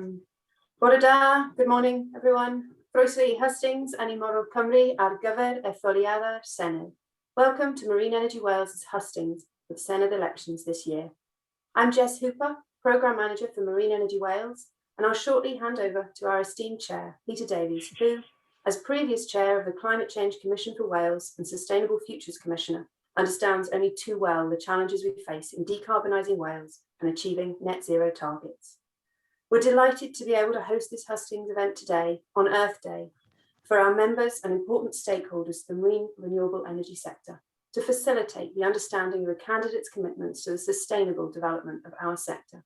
Bore da, good morning everyone. Croeso I hustings and I Morol Cymru ar gyfer etholiadau'r Senedd. Welcome to Marine Energy Wales' hustings with Senedd elections this year. I'm Jess Hooper, Programme Manager for Marine Energy Wales, and I'll shortly hand over to our esteemed Chair, Peter Davies, who, as previous Chair of the Climate Change Commission for Wales and Sustainable Futures Commissioner, understands only too well the challenges we face in decarbonising Wales and achieving net zero targets. We're delighted to be able to host this hustings event today on Earth Day for our members and important stakeholders of the marine renewable energy sector to facilitate the understanding of the candidates' commitments to the sustainable development of our sector.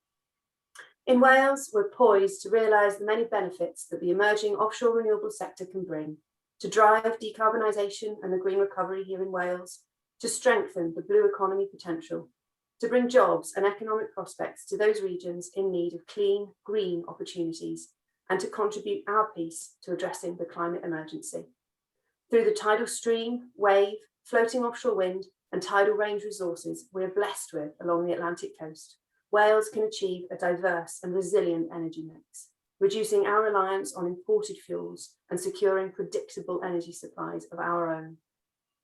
In Wales, we're poised to realise the many benefits that the emerging offshore renewable sector can bring to drive decarbonisation and the green recovery here in Wales, to strengthen the blue economy potential, to bring jobs and economic prospects to those regions in need of clean, green opportunities, and to contribute our piece to addressing the climate emergency. Through the tidal stream, wave, floating offshore wind, and tidal range resources we are blessed with along the Atlantic coast, Wales can achieve a diverse and resilient energy mix, reducing our reliance on imported fuels and securing predictable energy supplies of our own.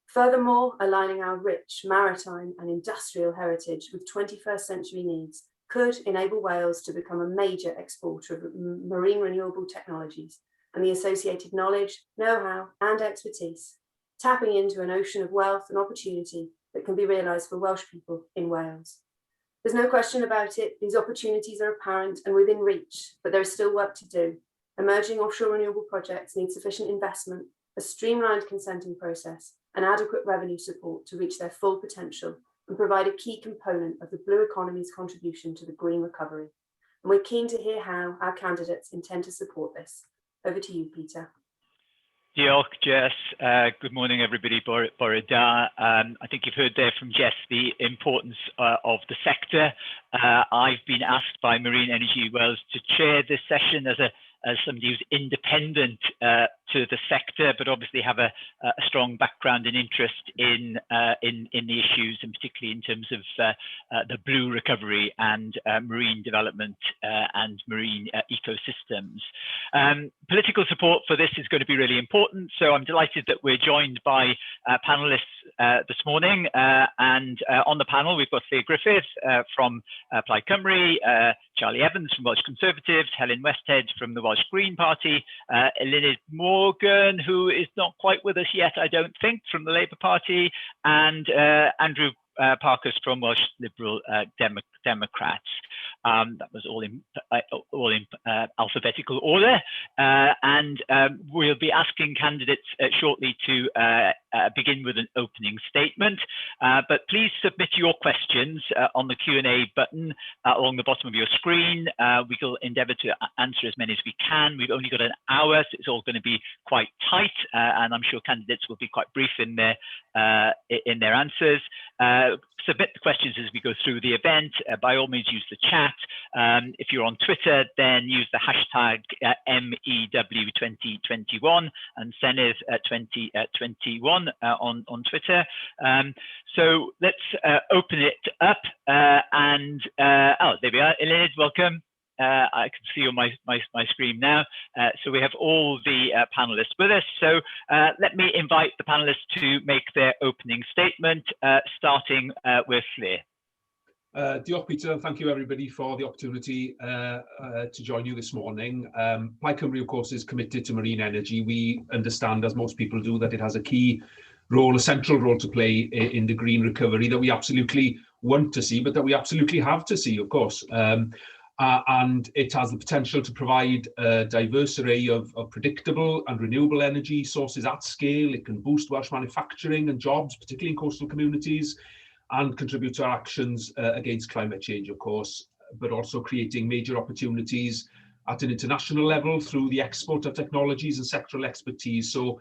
Furthermore, aligning our rich maritime and industrial heritage with 21st century needs could enable Wales to become a major exporter of marine renewable technologies and the associated knowledge, know-how and expertise, tapping into an ocean of wealth and opportunity that can be realised for Welsh people in Wales. There's no question about it, these opportunities are apparent and within reach, but there is still work to do. Emerging offshore renewable projects need sufficient investment, a streamlined consenting process, and adequate revenue support to reach their full potential and provide a key component of the blue economy's contribution to the green recovery. And we're keen to hear how our candidates intend to support this. Over to you, Peter. Diolch, Jess. Good morning, everybody. Bore da. I think you've heard there from Jess the importance of the sector. I've been asked by Marine Energy Wales to chair this session as somebody who's independent to the sector, but obviously have a strong background and interest in the issues, and particularly in terms of the blue recovery and marine development and marine ecosystems. Political support for this is going to be really important, so I'm delighted that we're joined by panellists this morning, and on the panel we've got Claire Griffith from Plaid Cymru, Charlie Evans from Welsh Conservatives, Helen Westhead from the Welsh Green Party, Eluned Morgan, who is not quite with us yet, I don't think, from the Labour Party, and Andrew Parkhurst from Welsh Liberal Democrats. That was all in alphabetical order, and we'll be asking candidates shortly to begin with an opening statement, but please submit your questions on the Q&A button along the bottom of your screen. We will endeavour to answer as many as we can. We've only got an hour, so it's all going to be quite tight, and I'm sure candidates will be quite brief in their answers. Submit the questions as we go through the event. By all means, use the chat. If you're on Twitter, then use the hashtag MEW2021 and Senedd 2021 on Twitter. So let's open it up. Oh, there we are. Eluned, welcome. I can see on my screen now. So we have all the panelists with us. So let me invite the panelists to make their opening statement, starting with Claire. Diolch, Peter. Thank you, everybody, for the opportunity to join you this morning. Plaid Cymru, of course, is committed to marine energy. We understand, as most people do, that it has a key role, a central role to play in the green recovery that we absolutely want to see, but that we absolutely have to see, of course. And it has the potential to provide a diverse array of predictable and renewable energy sources at scale. It can boost Welsh manufacturing and jobs, particularly in coastal communities, and contribute to our actions against climate change, of course, but also creating major opportunities at an international level through the export of technologies and sectoral expertise. So,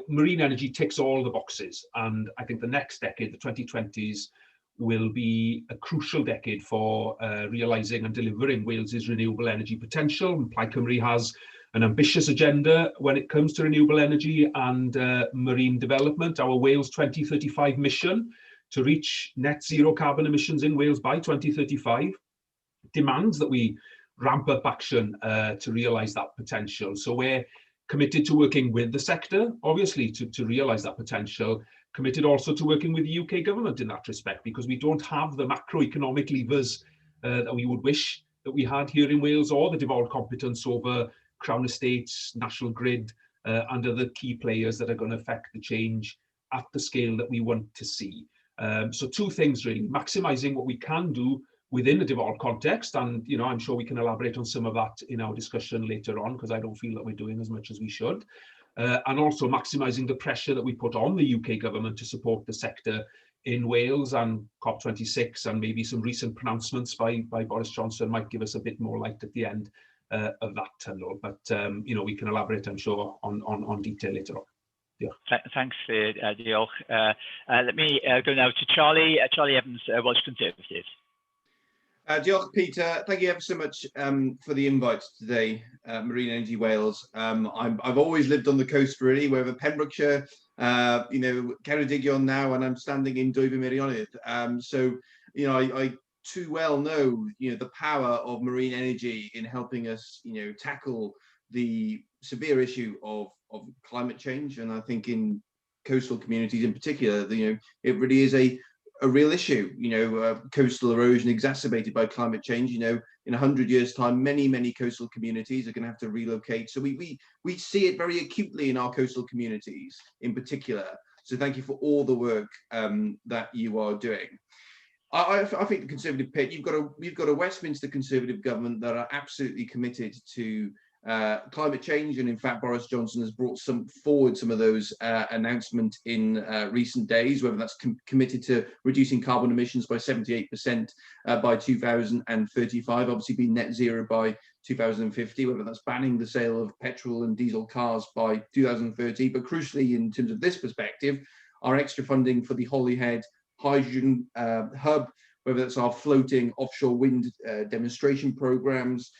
marine energy ticks all the boxes, and I think the next decade, the 2020s, will be a crucial decade for realising and delivering Wales's renewable energy potential. And Plaid Cymru has an ambitious agenda when it comes to renewable energy and marine development. Our Wales 2035 mission to reach net zero carbon emissions in Wales by 2035 demands that we ramp up action to realise that potential. So we're committed to working with the sector, obviously, to realise that potential, committed also to working with the UK government in that respect, because we don't have the macroeconomic levers that we would wish that we had here in Wales, or the devolved competence over Crown Estates, National Grid, and other key players that are going to affect the change at the scale that we want to see. So two things really: maximising what we can do within the devolved context, and I'm sure we can elaborate on some of that in our discussion later on, because I don't feel that we're doing as much as we should. And also maximising the pressure that we put on the UK government to support the sector in Wales, and COP26 and maybe some recent pronouncements by Boris Johnson might give us a bit more light at the end of that tunnel. But we can elaborate, I'm sure, on detail later on. Yeah. Thanks, Diolch. Let me go now to Charlie. Charlie Evans, Welsh Conservative. Diolch, Peter. Thank you ever so much for the invite today, Marine Energy Wales. I've always lived on the coast, really, wherever Pembrokeshire, Ceredigion now, and I'm standing in Dwyfyn Meirionnydd. So, I too well know, the power of marine energy in helping us, tackle the severe issue of climate change. And I think in coastal communities in particular, it really is a real issue, coastal erosion exacerbated by climate change. In 100 years' time, many coastal communities are going to have to relocate. So we see it very acutely in our coastal communities in particular. So thank you for all the work that you are doing. I think the Conservative pitch, you've got a Westminster Conservative government that are absolutely committed to climate change, and in fact Boris Johnson has brought forward some of those announcements in recent days, whether that's committed to reducing carbon emissions by 78% by 2035, obviously being net zero by 2050, whether that's banning the sale of petrol and diesel cars by 2030, but crucially in terms of this perspective, our extra funding for the Holyhead hydrogen hub, whether that's our floating offshore wind demonstration programs,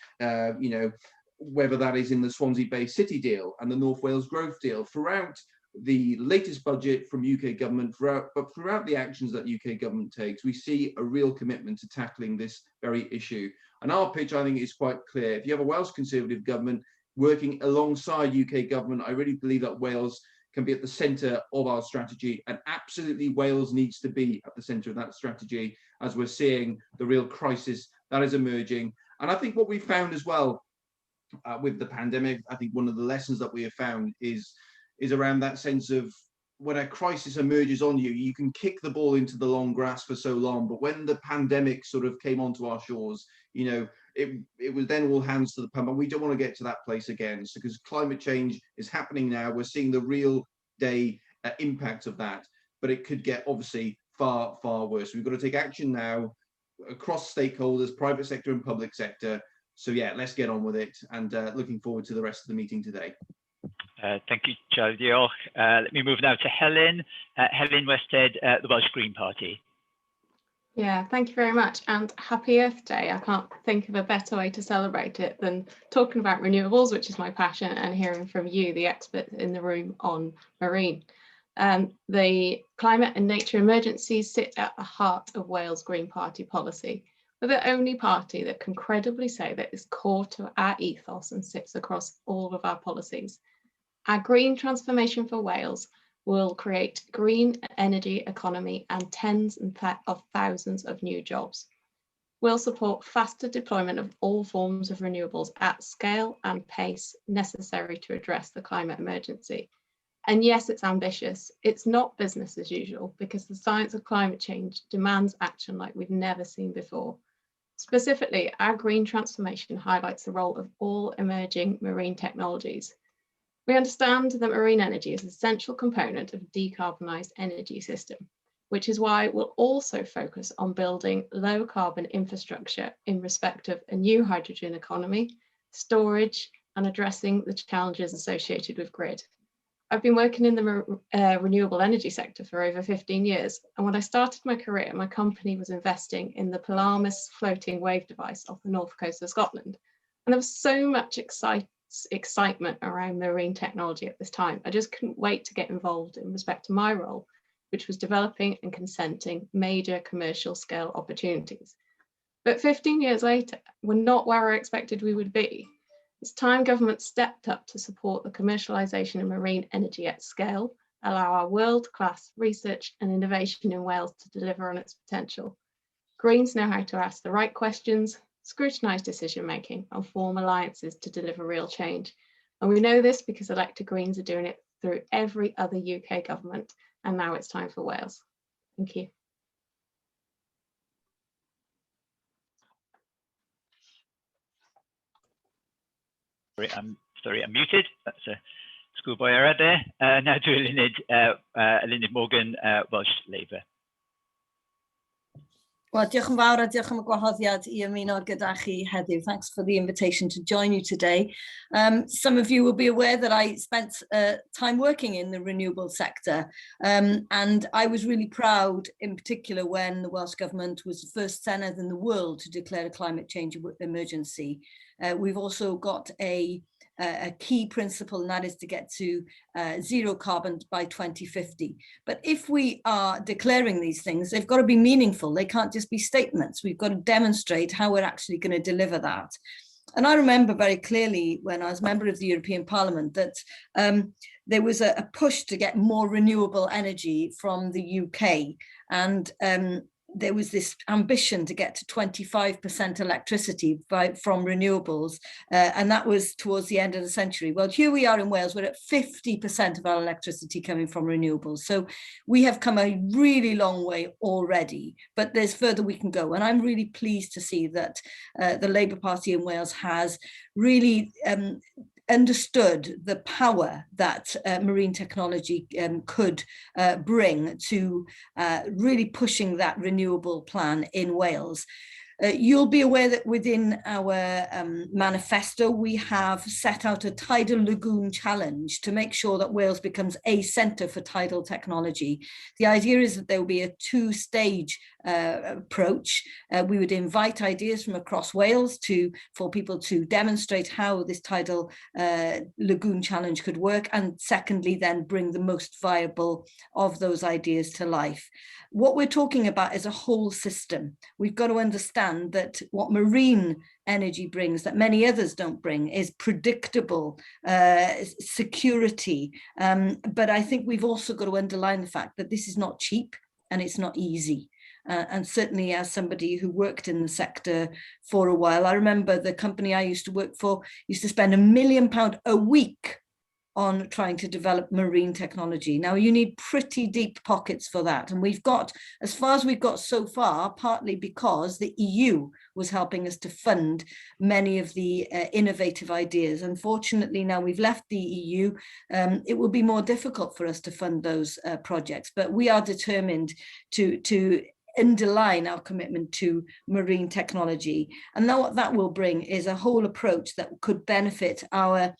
whether that is in the Swansea Bay City deal and the North Wales Growth deal, throughout the latest budget from UK government, throughout the actions that UK government takes, we see a real commitment to tackling this very issue. And our pitch, I think, is quite clear. If you have a Welsh Conservative government working alongside UK government, I really believe that Wales can be at the centre of our strategy, and absolutely Wales needs to be at the centre of that strategy as we're seeing the real crisis that is emerging. And I think what we found as well with the pandemic, I think one of the lessons that we have found is around that sense of when a crisis emerges on you, you can kick the ball into the long grass for so long, but when the pandemic sort of came onto our shores, it was then all hands to the pump, and we don't want to get to that place again. So because climate change is happening now, we're seeing the real day impact of that, but it could get obviously far worse. We've got to take action now across stakeholders, private sector and public sector. So yeah, let's get on with it, and looking forward to the rest of the meeting today. Thank you, Charlie. Let me move now to Helen. Helen Westhead, the Welsh Green Party. Yeah, thank you very much, and happy Earth Day. I can't think of a better way to celebrate it than talking about renewables, which is my passion, and hearing from you, the experts in the room on marine. The climate and nature emergencies sit at the heart of Wales Green Party policy. We're the only party that can credibly say that it's core to our ethos and sits across all of our policies. Our green transformation for Wales will create green energy economy and tens of thousands of new jobs. We'll support faster deployment of all forms of renewables at scale and pace necessary to address the climate emergency. And yes, it's ambitious. It's not business as usual, because the science of climate change demands action like we've never seen before. Specifically, our green transformation highlights the role of all emerging marine technologies. We understand that marine energy is an essential component of a decarbonised energy system, which is why we'll also focus on building low carbon infrastructure in respect of a new hydrogen economy, storage, and addressing the challenges associated with grid. I've been working in the renewable energy sector for over 15 years, and when I started my career, my company was investing in the Pelamis floating wave device off the north coast of Scotland. And there was so much excitement around marine technology at this time. I just couldn't wait to get involved in respect to my role, which was developing and consenting major commercial scale opportunities. But 15 years later, we're not where I expected we would be. It's time government stepped up to support the commercialisation of marine energy at scale, allow our world-class research and innovation in Wales to deliver on its potential. Greens know how to ask the right questions, scrutinise decision-making and form alliances to deliver real change. And we know this because elected Greens are doing it through every other UK government. And now it's time for Wales. Thank you. Sorry, I'm muted. That's a schoolboy error there. Now to Eluned Morgan, Welsh Labour. Well, diolch yn fawr a diolch am y gwahoddiad I ymuno gyda chi heddiw. Thanks for the invitation to join you today. Some of you will be aware that I spent time working in the renewable sector, and I was really proud, in particular, when the Welsh Government was the first Senedd in the world to declare a climate change emergency. We've also got a key principle, and that is to get to zero carbon by 2050. But if we are declaring these things, they've got to be meaningful. They can't just be statements. We've got to demonstrate how we're actually going to deliver that. And I remember very clearly when I was member of the European Parliament that there was a push to get more renewable energy from the UK. And there was this ambition to get to 25% electricity from renewables, and that was towards the end of the century. Well, here we are in Wales, we're at 50% of our electricity coming from renewables. So we have come a really long way already, but there's further we can go. And I'm really pleased to see that the Labour Party in Wales has really understood the power that marine technology could bring to really pushing that renewable plan in Wales. You'll be aware that within our manifesto, we have set out a tidal lagoon challenge to make sure that Wales becomes a centre for tidal technology. The idea is that there will be a two-stage approach. We would invite ideas from across Wales for people to demonstrate how this tidal lagoon challenge could work, and secondly, then bring the most viable of those ideas to life. What we're talking about is a whole system. We've got to understand that what marine energy brings that many others don't bring is predictable security. But I think we've also got to underline the fact that this is not cheap and it's not easy. And certainly as somebody who worked in the sector for a while, I remember the company I used to work for used to spend £1 million a week on trying to develop marine technology. Now you need pretty deep pockets for that. And we've got, as far as we've got so far, partly because the EU was helping us to fund many of the innovative ideas. Unfortunately, now we've left the EU, it will be more difficult for us to fund those projects, but we are determined to underline our commitment to marine technology. And now what that will bring is a whole approach that could benefit our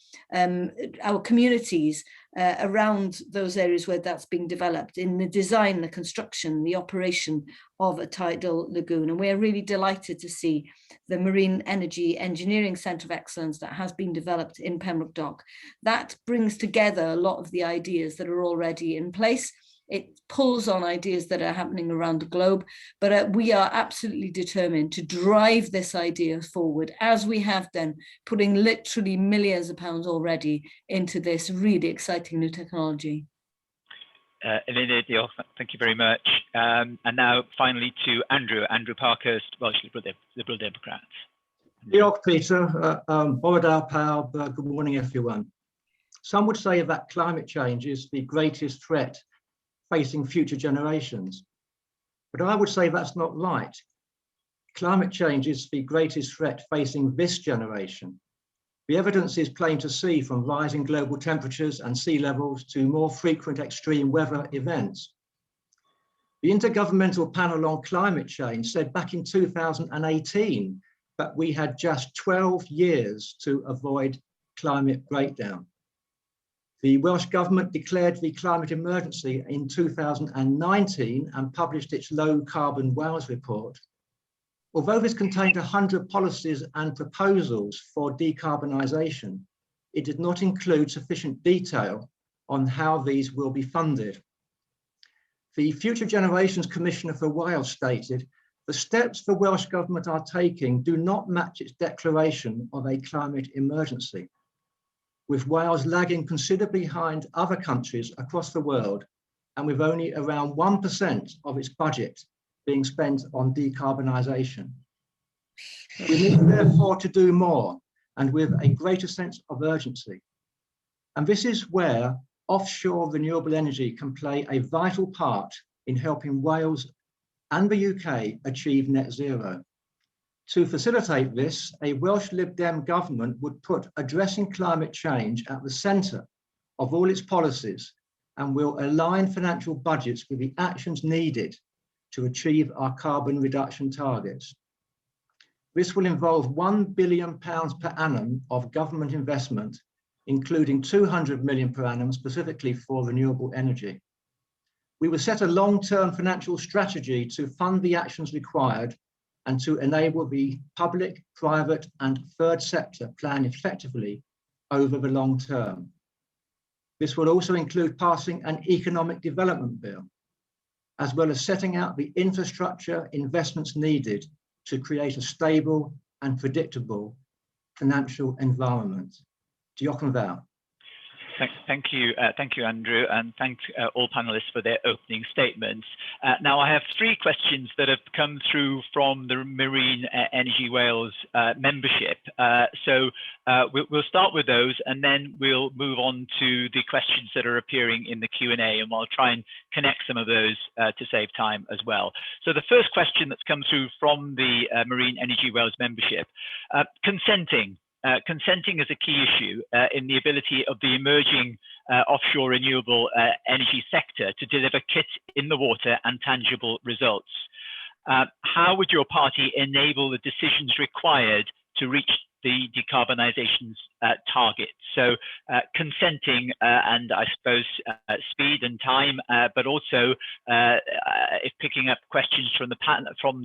communities around those areas where that's being developed, in the design, the construction, the operation of a tidal lagoon. And we're really delighted to see the Marine Energy Engineering Centre of Excellence that has been developed in Pembroke Dock. That brings together a lot of the ideas that are already in place. It pulls on ideas that are happening around the globe, but we are absolutely determined to drive this idea forward, as we have done, putting literally millions of pounds already into this really exciting new technology. Eluned, thank you very much. And now finally to Andrew Parkhurst, Welsh Liberal Democrats. Diolch, Peter. Bore da pawb. Good morning, everyone. Some would say that climate change is the greatest threat facing future generations. But I would say that's not right. Climate change is the greatest threat facing this generation. The evidence is plain to see, from rising global temperatures and sea levels to more frequent extreme weather events. The Intergovernmental Panel on Climate Change said back in 2018 that we had just 12 years to avoid climate breakdown. The Welsh Government declared the climate emergency in 2019 and published its Low Carbon Wales report. Although this contained 100 policies and proposals for decarbonisation, it did not include sufficient detail on how these will be funded. The Future Generations Commissioner for Wales stated The steps the Welsh Government are taking do not match its declaration of a climate emergency, with Wales lagging considerably behind other countries across the world and with only around 1% of its budget being spent on decarbonisation. We need therefore to do more and with a greater sense of urgency. And this is where offshore renewable energy can play a vital part in helping Wales and the UK achieve net zero. To facilitate this, a Welsh Lib Dem government would put addressing climate change at the centre of all its policies and will align financial budgets with the actions needed to achieve our carbon reduction targets. This will involve £1 billion per annum of government investment, including 200 million per annum specifically for renewable energy. We will set a long-term financial strategy to fund the actions required and to enable the public, private and third sector plan effectively over the long term. This will also include passing an economic development bill, as well as setting out the infrastructure investments needed to create a stable and predictable financial environment. Diolch yn fawr. Thank you, Andrew, and thank all panelists for their opening statements. Now, I have three questions that have come through from the Marine Energy Wales membership. So we'll start with those, and then we'll move on to the questions that are appearing in the Q&A, and we'll try and connect some of those to save time as well. So the first question that's come through from the Marine Energy Wales membership, consenting. Consenting is a key issue in the ability of the emerging offshore renewable energy sector to deliver kit in the water and tangible results. How would your party enable the decisions required to reach the decarbonisation target? So consenting and I suppose speed and time, but also if picking up questions from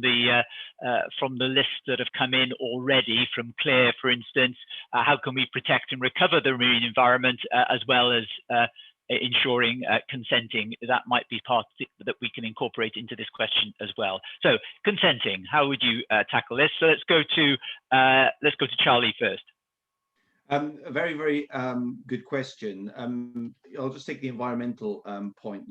the list that have come in already from Claire, for instance, how can we protect and recover the marine environment as well as ensuring consenting? That might be part that we can incorporate into this question as well. So consenting, how would you tackle this? So let's go to Charlie first. A very, very good question. I'll just take the environmental point.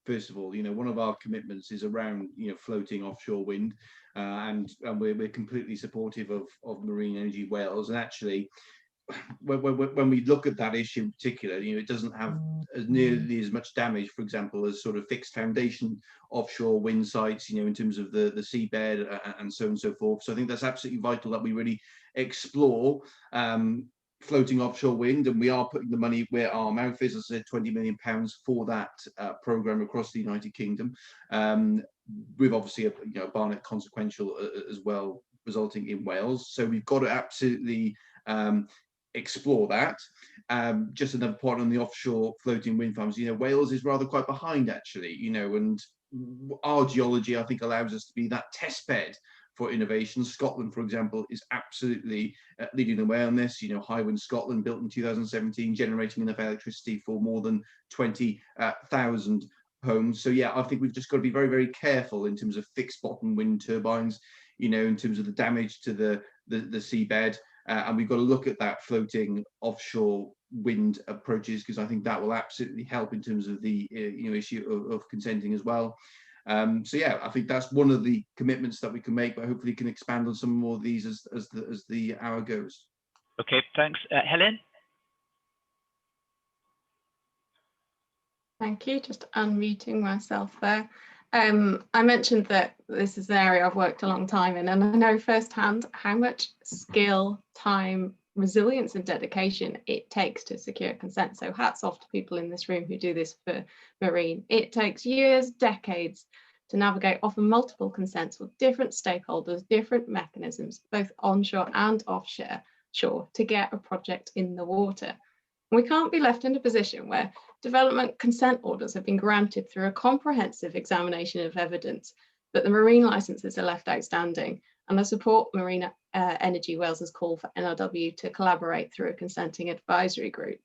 First of all, one of our commitments is around floating offshore wind, and we're completely supportive of Marine Energy Wales. And actually, when we look at that issue in particular, it doesn't have nearly as much damage, for example, as sort of fixed foundation offshore wind sites, in terms of the seabed and so on and so forth. So I think that's absolutely vital that we really explore floating offshore wind, and we are putting the money where our mouth is. As I said, £20 million for that programme across the United Kingdom, with obviously a Barnet consequential as well, resulting in Wales. So we've got to absolutely explore that. Just another point on the offshore floating wind farms. Wales is rather quite behind actually, and our geology, I think, allows us to be that test bed for innovation. Scotland, for example, is absolutely leading the way on this. Highwind Scotland, built in 2017, generating enough electricity for more than 20,000 homes. So yeah, I think we've just got to be very, very careful in terms of fixed bottom wind turbines, in terms of the damage to the seabed. And we've got to look at that floating offshore wind approaches, because I think that will absolutely help in terms of the issue of consenting as well. So yeah, I think that's one of the commitments that we can make, but hopefully can expand on some more of these as the hour goes. Okay, thanks. Helen? Thank you. Just unmuting myself there. I mentioned that this is an area I've worked a long time in, and I know firsthand how much skill, time, resilience and dedication it takes to secure consent. So hats off to people in this room who do this for marine. It takes years, decades to navigate often multiple consents with different stakeholders, different mechanisms, both onshore and offshore, to get a project in the water. We can't be left in a position where development consent orders have been granted through a comprehensive examination of evidence, but the marine licenses are left outstanding. And I support Marine Energy Wales's call for NRW to collaborate through a consenting advisory group.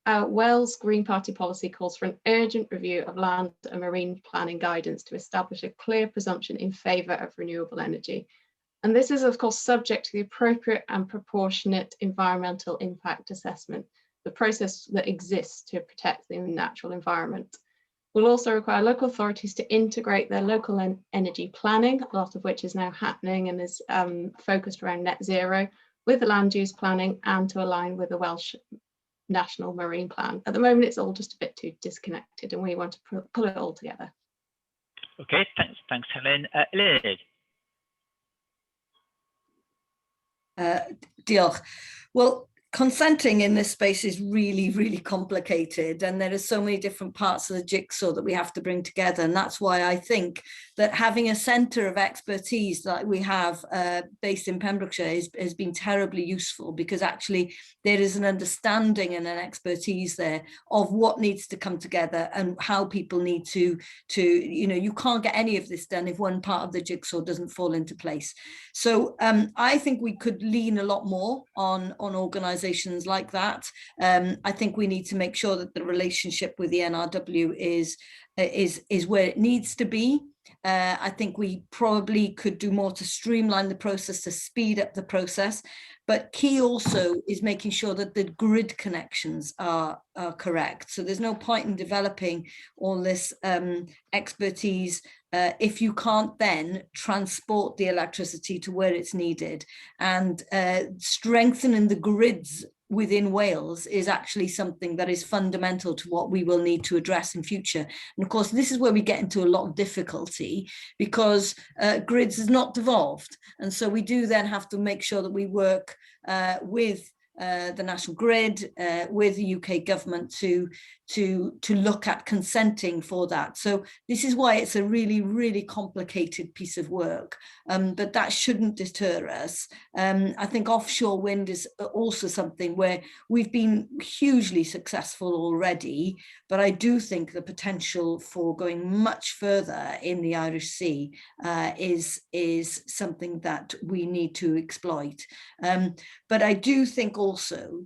Wales Green Party policy calls for an urgent review of land and marine planning guidance to establish a clear presumption in favour of renewable energy. And this is, of course, subject to the appropriate and proportionate environmental impact assessment, the process that exists to protect the natural environment. Will also require local authorities to integrate their local energy planning, a lot of which is now happening and is focused around net zero, with the land use planning and to align with the Welsh National Marine Plan. At the moment, it's all just a bit too disconnected and we want to pull it all together. Okay, thanks Helen. Lynn. Diolch. Well, consenting in this space is really, really complicated, and there are so many different parts of the jigsaw that we have to bring together. And that's why I think that having a centre of expertise like we have based in Pembrokeshire has been terribly useful, because actually there is an understanding and an expertise there of what needs to come together and how people need to you can't get any of this done if one part of the jigsaw doesn't fall into place. So I think we could lean a lot more on organisations like that. I think we need to make sure that the relationship with the NRW is where it needs to be. I think we probably could do more to streamline the process, to speed up the process. But key also is making sure that the grid connections are correct. So there's no point in developing all this expertise if you can't then transport the electricity to where it's needed. And strengthening the grids within Wales is actually something that is fundamental to what we will need to address in future. And of course, this is where we get into a lot of difficulty, because grids is not devolved. And so we do then have to make sure that we work with the National Grid, with the UK government to look at consenting for that. So this is why it's a really, really complicated piece of work, but that shouldn't deter us. I think offshore wind is also something where we've been hugely successful already, but I do think the potential for going much further in the Irish Sea is something that we need to exploit. But I do think also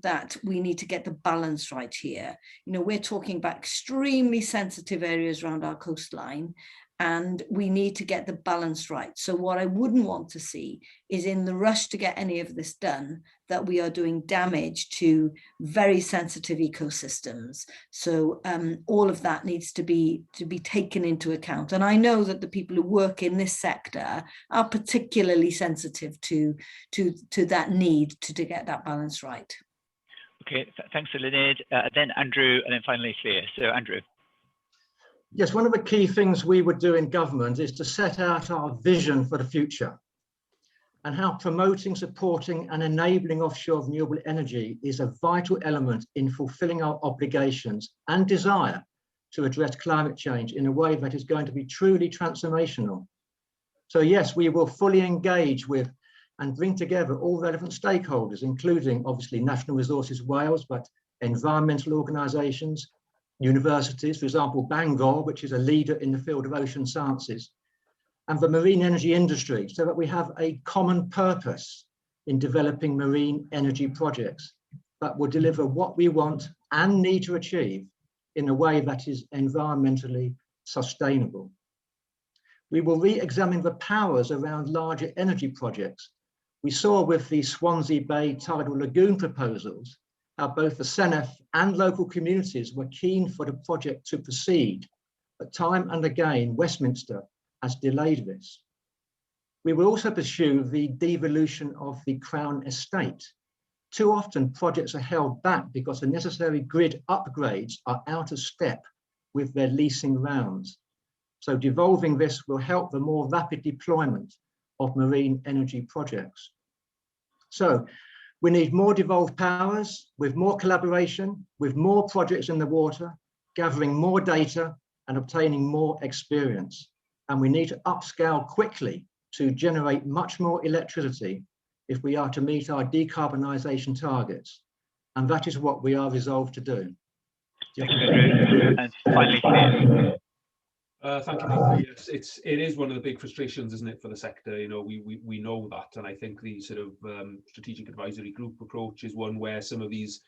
that we need to get the balance right here. We're talking about extremely sensitive areas around our coastline, and we need to get the balance right. So what I wouldn't want to see is, in the rush to get any of this done, that we are doing damage to very sensitive ecosystems. So all of that needs to be taken into account. And I know that the people who work in this sector are particularly sensitive to that need to get that balance right. Okay, thanks, Senedd. Then Andrew, and then finally Claire. So Andrew. Yes, one of the key things we would do in government is to set out our vision for the future, and how promoting, supporting and enabling offshore renewable energy is a vital element in fulfilling our obligations and desire to address climate change in a way that is going to be truly transformational. So yes, we will fully engage with and bring together all relevant stakeholders, including obviously National Resources Wales, but environmental organisations, universities, for example, Bangor, which is a leader in the field of ocean sciences, and the marine energy industry, so that we have a common purpose in developing marine energy projects that will deliver what we want and need to achieve in a way that is environmentally sustainable. We will re-examine the powers around larger energy projects. We saw with the Swansea Bay tidal lagoon proposals how both the Senedd and local communities were keen for the project to proceed, but time and again Westminster has delayed this. We will also pursue the devolution of the Crown estate. Too often projects are held back because the necessary grid upgrades are out of step with their leasing rounds. So devolving this will help the more rapid deployment of marine energy projects. So we need more devolved powers, with more collaboration, with more projects in the water, gathering more data and obtaining more experience. And we need to upscale quickly to generate much more electricity if we are to meet our decarbonisation targets. And that is what we are resolved to do. And finally, Claire. Thank you, Peter. Yes, it is one of the big frustrations, isn't it, for the sector? We know that, and I think the sort of strategic advisory group approach is one where some of these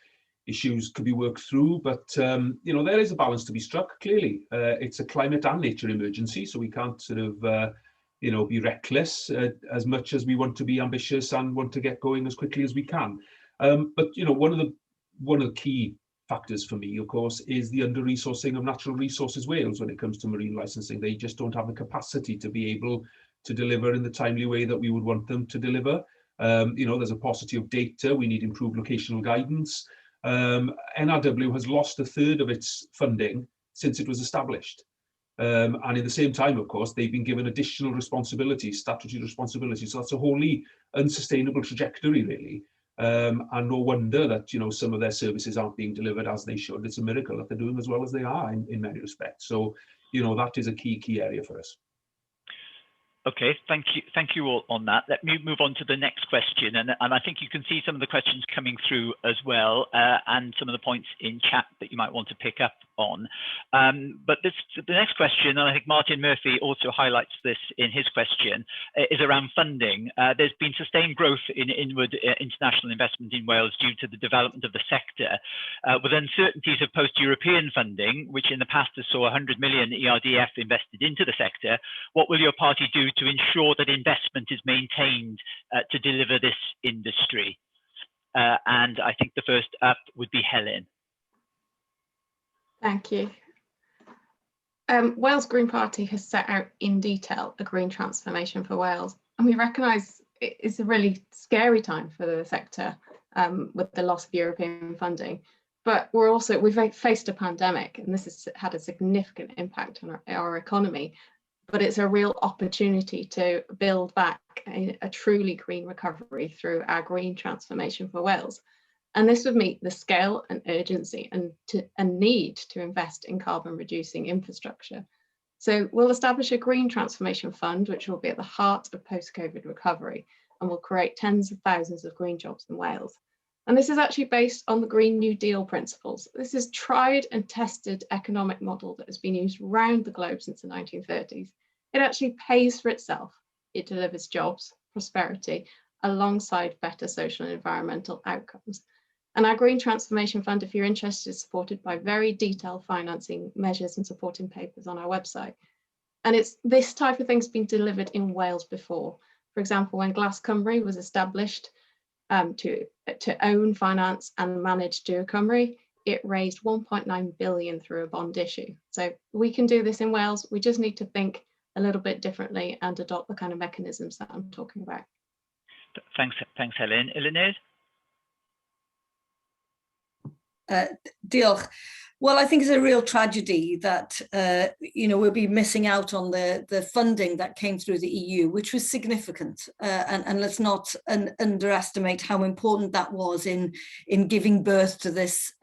issues could be worked through, but you know, there is a balance to be struck. Clearly, it's a climate and nature emergency, so we can't sort of you know, be reckless as much as we want to be ambitious and want to get going as quickly as we can. But you know, one of the key factors for me, of course, is the under-resourcing of natural resources Wales when it comes to marine licensing. They just don't have the capacity to be able to deliver in the timely way that we would want them to deliver. You know, there's a paucity of data. We need improved locational guidance. NRW has lost a third of its funding since it was established. And in the same time, of course, they've been given additional responsibilities, statutory responsibilities. So that's a wholly unsustainable trajectory, really. And no wonder that, you know, some of their services aren't being delivered as they should. It's a miracle that they're doing as well as they are in many respects. So, you know, that is a key area for us. Okay, thank you all on that. Let me move on to the next question, and I think you can see some of the questions coming through as well, and some of the points in chat that you might want to pick up on. But the next question, and I think Martin Murphy also highlights this in his question, is around funding. There's been sustained growth in inward international investment in Wales due to the development of the sector, with uncertainties of post-European funding, which in the past has saw 100 million ERDF invested into the sector. What will your party do to ensure that investment is maintained to deliver this industry? And I think the first up would be Helen. Thank you. Wales Green Party has set out in detail a green transformation for Wales, and we recognise it's a really scary time for the sector with the loss of European funding. But we've faced a pandemic, and this has had a significant impact on our economy. But it's a real opportunity to build back a truly green recovery through our green transformation for Wales. And this would meet the scale and urgency and need to invest in carbon reducing infrastructure. So we'll establish a green transformation fund, which will be at the heart of post-COVID recovery, and will create tens of thousands of green jobs in Wales. And this is actually based on the Green New Deal principles. This is tried and tested economic model that has been used around the globe since the 1930s. It actually pays for itself. It delivers jobs, prosperity, alongside better social and environmental outcomes. And our Green Transformation Fund, if you're interested, is supported by very detailed financing measures and supporting papers on our website. And it's this type of thing's been delivered in Wales before. For example, when Glas Cymru was established to own, finance and manage Dŵr Cymru, it raised 1.9 billion through a bond issue. So we can do this in Wales. We just need to think a little bit differently and adopt the kind of mechanisms that I'm talking about. Thanks Helen. Eluned? Diolch. Well, I think it's a real tragedy that you know, we'll be missing out on the funding that came through the EU, which was significant, and let's not underestimate how important that was in giving birth to this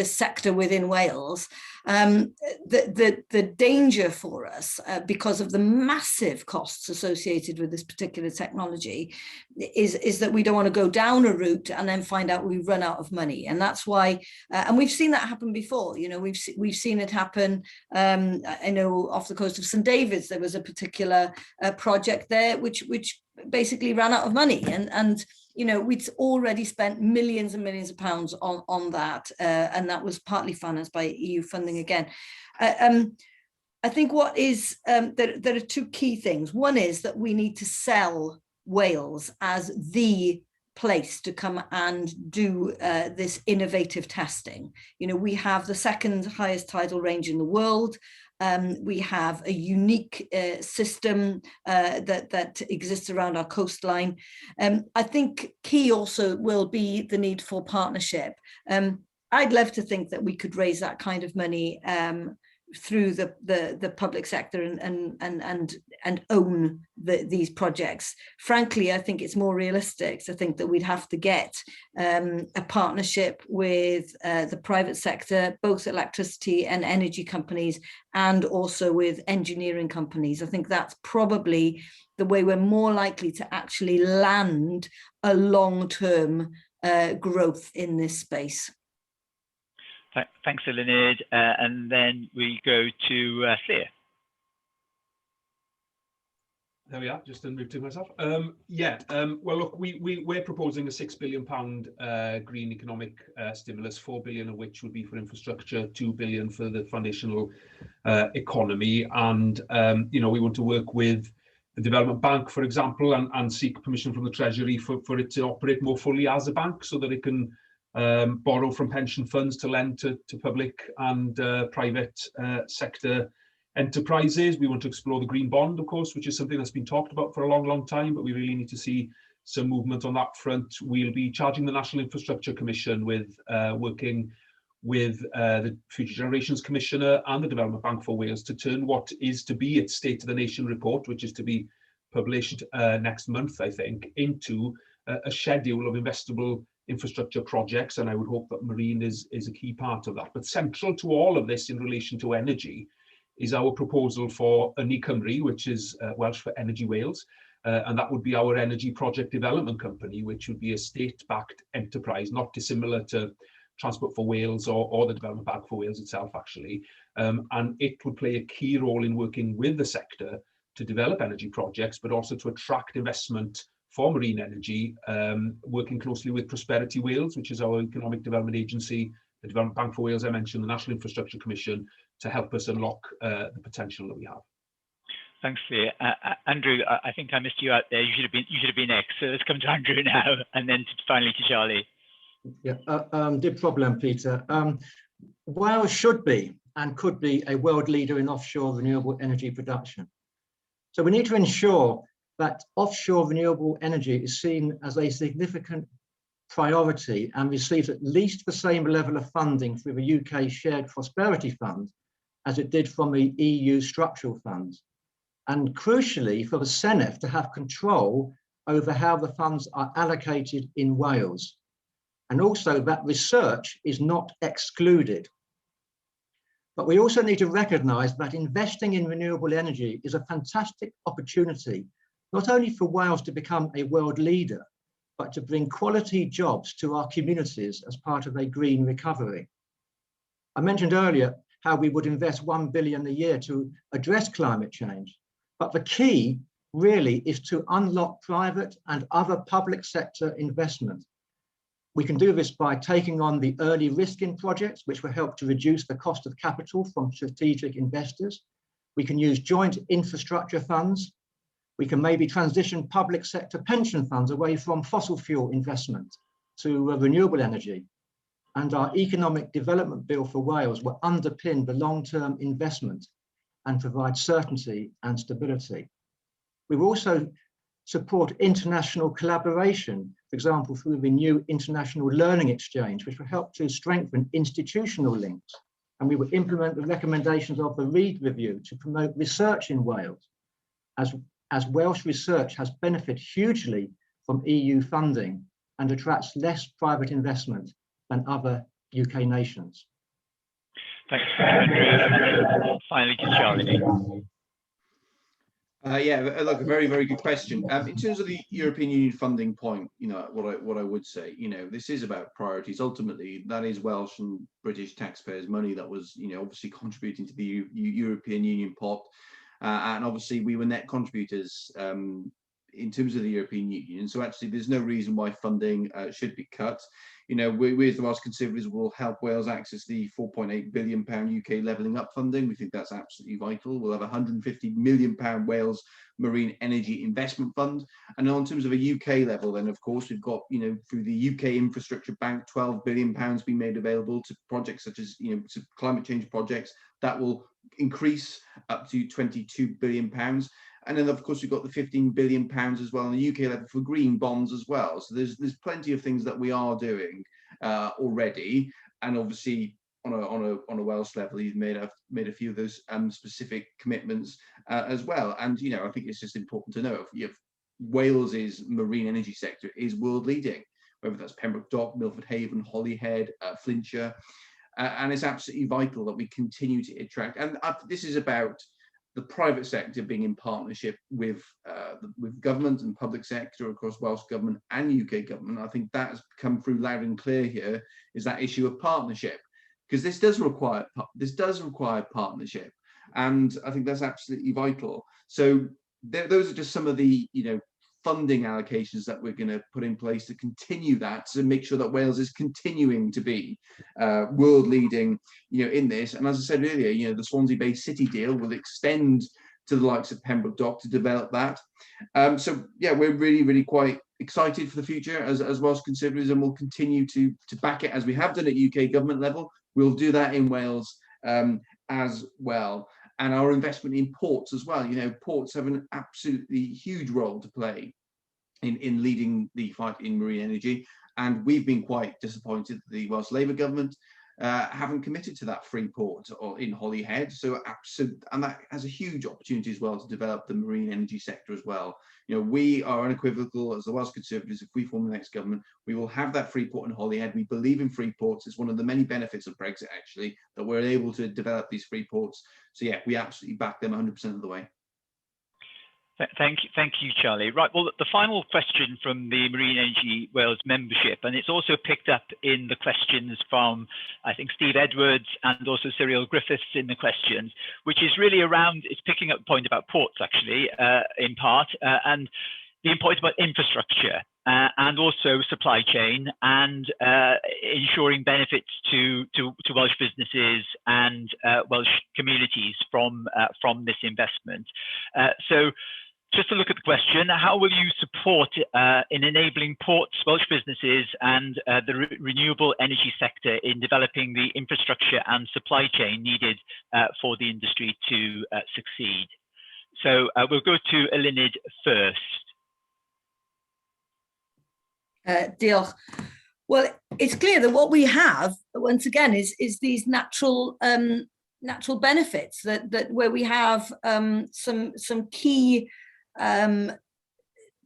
sector within Wales. The danger for us, because of the massive costs associated with this particular technology, is that we don't want to go down a route and then find out we run out of money, and that's why. And we've seen that happen before. You know, we've seen it happen. I know off the coast of St David's there was a particular project there which basically ran out of money, and you know, we'd already spent millions and millions of pounds on that, and that was partly financed by EU funding again. I think what is there are two key things. One is that we need to sell Wales as the place to come and do this innovative testing. You know, we have the second highest tidal range in the world. We have a unique system that exists around our coastline. I think key also will be the need for partnership. I'd love to think that we could raise that kind of money through the public sector and own these projects. Frankly, I think it's more realistic to think that we'd have to get a partnership with the private sector, both electricity and energy companies, and also with engineering companies. I think that's probably the way we're more likely to actually land a long-term growth in this space. Thanks, Eluned. And then we go to Claire. There we are, just unmuting myself. Well, look, we're proposing a £6 billion green economic stimulus, 4 billion of which would be for infrastructure, 2 billion for the foundational economy. And, we want to work with the Development Bank, for example, and seek permission from the Treasury for it to operate more fully as a bank so that it can borrow from pension funds to lend to public and private sector enterprises. We want to explore the green bond, of course, which is something that's been talked about for a long, long time, but we really need to see some movement on that front. We'll be charging the National Infrastructure Commission with working with the Future Generations Commissioner and the Development Bank for Wales to turn what is to be its State of the Nation report, which is to be published next month, I think, into a schedule of investable infrastructure projects. And I would hope that marine is a key part of that. But central to all of this in relation to energy is our proposal for Ynni Cymru, which is Welsh for Energy Wales. And that would be our energy project development company, which would be a state-backed enterprise, not dissimilar to Transport for Wales or the Development Bank for Wales itself, actually. And it would play a key role in working with the sector to develop energy projects, but also to attract investment for marine energy, working closely with Prosperity Wales, which is our economic development agency, the Development Bank for Wales, I mentioned, the National Infrastructure Commission, to help us unlock the potential that we have. Thanks, Lee. Andrew, I think I missed you out there. You should have been next. So let's come to Andrew now, and then finally to Charlie. Yeah, no problem, Peter. Wales should be and could be a world leader in offshore renewable energy production. So we need to ensure that offshore renewable energy is seen as a significant priority and receives at least the same level of funding through the UK Shared Prosperity Fund as it did from the EU structural funds. And crucially, for the Senedd to have control over how the funds are allocated in Wales. And also that research is not excluded. But we also need to recognise that investing in renewable energy is a fantastic opportunity, not only for Wales to become a world leader, but to bring quality jobs to our communities as part of a green recovery. I mentioned earlier how we would invest 1 billion a year to address climate change, but the key really is to unlock private and other public sector investment. We can do this by taking on the early risk in projects, which will help to reduce the cost of capital from strategic investors. We can use joint infrastructure funds. We can maybe transition public sector pension funds away from fossil fuel investment to renewable energy. And our economic development bill for Wales will underpin the long-term investment and provide certainty and stability. We will also support international collaboration, for example, through the new International Learning Exchange, which will help to strengthen institutional links. And we will implement the recommendations of the Reid Review to promote research in Wales, as Welsh research has benefited hugely from EU funding and attracts less private investment than other UK nations. Thanks, Andrew. Finally to Charlie. Look, a very, very good question. In terms of the European Union funding point, what I would say, this is about priorities. Ultimately, that is Welsh and British taxpayers' money that was, obviously contributing to the European Union pot. And obviously, we were net contributors in terms of the European Union. So actually, there's no reason why funding should be cut. We as the Welsh Conservatives will help Wales access the £4.8 billion UK levelling up funding. We think that's absolutely vital. We'll have £150 million Wales Marine Energy Investment Fund. And in terms of a UK level, then of course we've got, through the UK Infrastructure Bank, £12 billion being made available to projects such as, to climate change projects. That will increase up to £22 billion. And then, of course, we've got the £15 billion as well on the UK level for green bonds as well. So there's plenty of things that we are doing already. And obviously, on a Welsh level, he's made a few of those specific commitments as well. And I think it's just important to know if Wales's marine energy sector is world leading, whether that's Pembroke Dock, Milford Haven, Holyhead, Flintshire, and it's absolutely vital that we continue to attract. And this is about the private sector being in partnership with government and public sector, of course, Welsh government and UK government. I think that has come through loud and clear here, is that issue of partnership, because this does require partnership, and I think that's absolutely vital. So those are just some of the funding allocations that we're going to put in place to continue that, to make sure that Wales is continuing to be world leading in this. And as I said earlier, the Swansea-based City deal will extend to the likes of Pembroke Dock to develop that. So yeah, we're really quite excited for the future as Welsh Conservatives, and we'll continue to back it as we have done at UK government level. We'll do that in Wales as well. And our investment in ports as well. Ports have an absolutely huge role to play in leading the fight in marine energy. And we've been quite disappointed that the Welsh Labour government haven't committed to that free port or in Holyhead. So and that has a huge opportunity as well to develop the marine energy sector as well. We are unequivocal as the Welsh Conservatives. If we form the next government, we will have that free port in Holyhead. We believe in free ports. It's one of the many benefits of Brexit, actually, that we're able to develop these free ports. So yeah, we absolutely back them 100% of the way. Thank you, Charlie. Right, well, the final question from the Marine Energy Wales membership, and it's also picked up in the questions from, I think, Steve Edwards and also Cyril Griffiths in the questions, which is really around, it's picking up the point about ports, actually, in part, and the importance about infrastructure and also supply chain and ensuring benefits to Welsh businesses and Welsh communities from this investment. So just to look at the question, how will you support in enabling ports, Welsh businesses and the renewable energy sector in developing the infrastructure and supply chain needed for the industry to succeed? So we'll go to Eluned first. Diolch. Well, it's clear that what we have, once again, is these natural benefits that where we have some key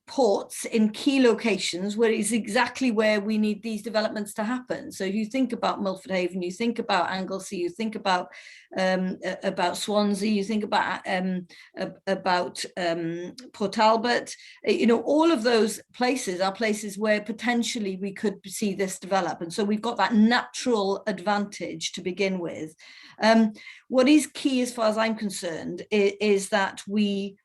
ports in key locations where it's exactly where we need these developments to happen. So if you think about Milford Haven, you think about Anglesey, you think about Swansea, you think about Port Talbot, all of those places are places where potentially we could see this develop. And so we've got that natural advantage to begin with. What is key as far as I'm concerned is that we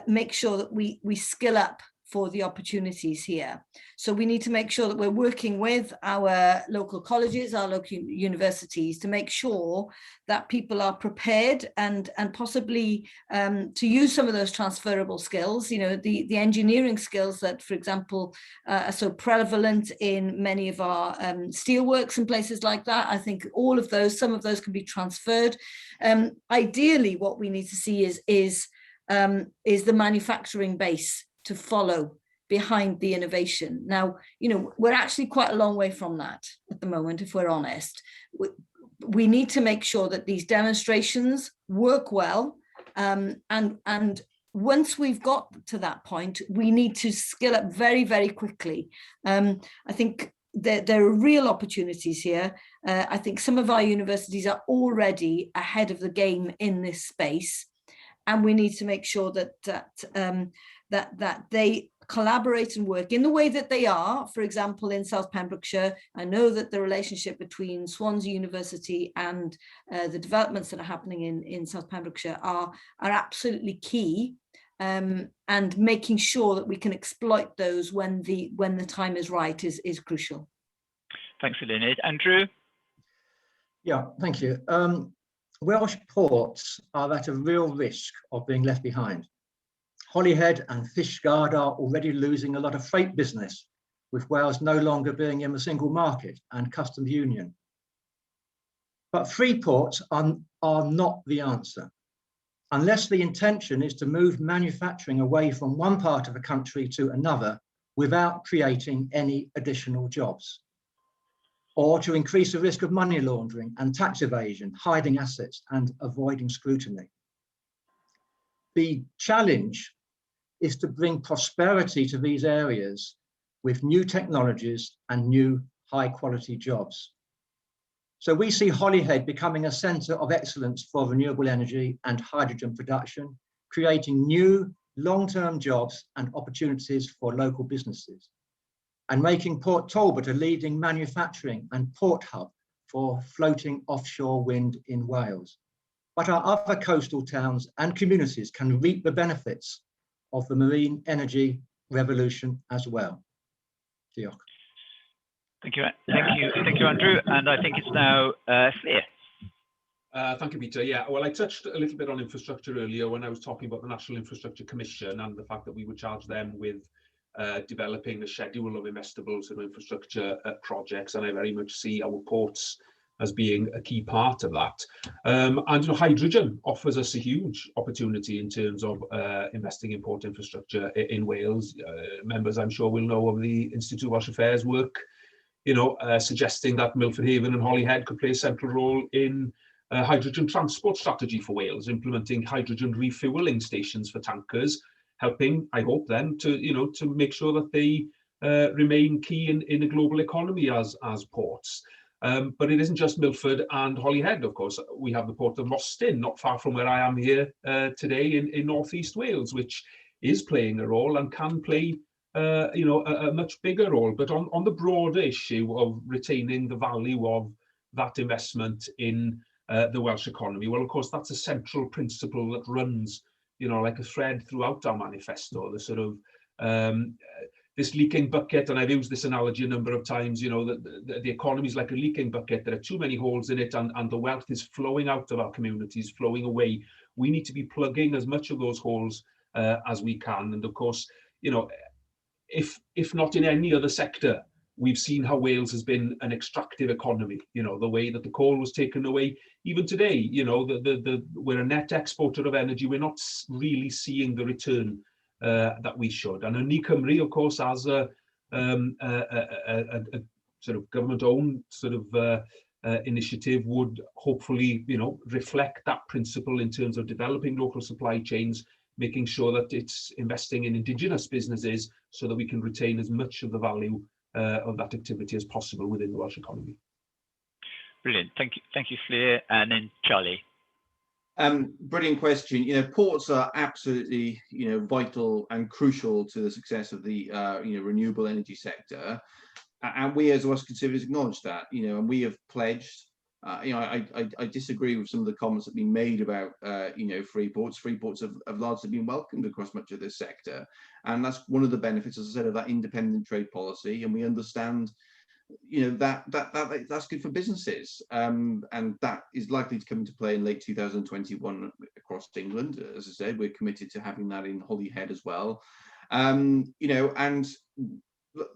make sure that we skill up for the opportunities here. So we need to make sure that we're working with our local colleges, our local universities, to make sure that people are prepared and possibly to use some of those transferable skills, the engineering skills that, for example, are so prevalent in many of our steelworks and places like that. I think some of those can be transferred. Ideally, what we need to see is the manufacturing base to follow behind the innovation. Now, we're actually quite a long way from that at the moment, if we're honest. We need to make sure that these demonstrations work well. And once we've got to that point, we need to skill up very, very quickly. I think there are real opportunities here. I think some of our universities are already ahead of the game in this space. And we need to make sure that they collaborate and work in the way that they are. For example, in South Pembrokeshire, I know that the relationship between Swansea University and the developments that are happening in South Pembrokeshire are absolutely key, and making sure that we can exploit those when the time is right is crucial. Thanks, Eluned. Andrew? Yeah, thank you. Welsh ports are at a real risk of being left behind. Holyhead and Fishguard are already losing a lot of freight business, with Wales no longer being in the single market and customs union. But free ports are not the answer, unless the intention is to move manufacturing away from one part of the country to another without creating any additional jobs, or to increase the risk of money laundering and tax evasion, hiding assets and avoiding scrutiny. The challenge is to bring prosperity to these areas with new technologies and new high quality jobs. So we see Holyhead becoming a centre of excellence for renewable energy and hydrogen production, creating new long-term jobs and opportunities for local businesses, and making Port Talbot a leading manufacturing and port hub for floating offshore wind in Wales. But our other coastal towns and communities can reap the benefits of the marine energy revolution as well. Diolch. Thank you, Andrew. And I think it's now Fleur. Thank you, Peter. Yeah, well, I touched a little bit on infrastructure earlier when I was talking about the National Infrastructure Commission and the fact that we would charge them with developing a schedule of investable sort of infrastructure projects, and I very much see our ports as being a key part of that. And hydrogen offers us a huge opportunity in terms of investing in port infrastructure in Wales. Members, I'm sure, will know of the Institute of Welsh Affairs work, suggesting that Milford Haven and Holyhead could play a central role in hydrogen transport strategy for Wales, implementing hydrogen refueling stations for tankers, helping, I hope, then to make sure that they remain key in a global economy as ports. But it isn't just Milford and Holyhead, of course. We have the port of Mostyn, not far from where I am here today in northeast Wales, which is playing a role and can play a much bigger role. But on the broader issue of retaining the value of that investment in the Welsh economy, well, of course, that's a central principle that runs, like a thread throughout our manifesto, the sort of this leaking bucket, and I've used this analogy a number of times, that the economy is like a leaking bucket. There are too many holes in it, and the wealth is flowing out of our communities, flowing away. We need to be plugging as much of those holes as we can. And of course, if not in any other sector, we've seen how Wales has been an extractive economy, the way that the coal was taken away. Even today, we're a net exporter of energy. We're not really seeing the return that we should. And Ni Cymru, of course, as a sort of government-owned sort of initiative, would hopefully, reflect that principle in terms of developing local supply chains, making sure that it's investing in indigenous businesses so that we can retain as much of the value of that activity as possible within the Welsh economy. Brilliant. Thank you, Fleur. And then Charlie. Brilliant question. Ports are absolutely, vital and crucial to the success of the, renewable energy sector. And we as Welsh Conservatives acknowledge that, and we have pledged, I disagree with some of the comments that have been made about, free ports. Free ports have largely been welcomed across much of this sector. And that's one of the benefits, as I said, of that independent trade policy. And we understand, that's good for businesses. And that is likely to come into play in late 2021 across England. As I said, we're committed to having that in Holyhead as well. And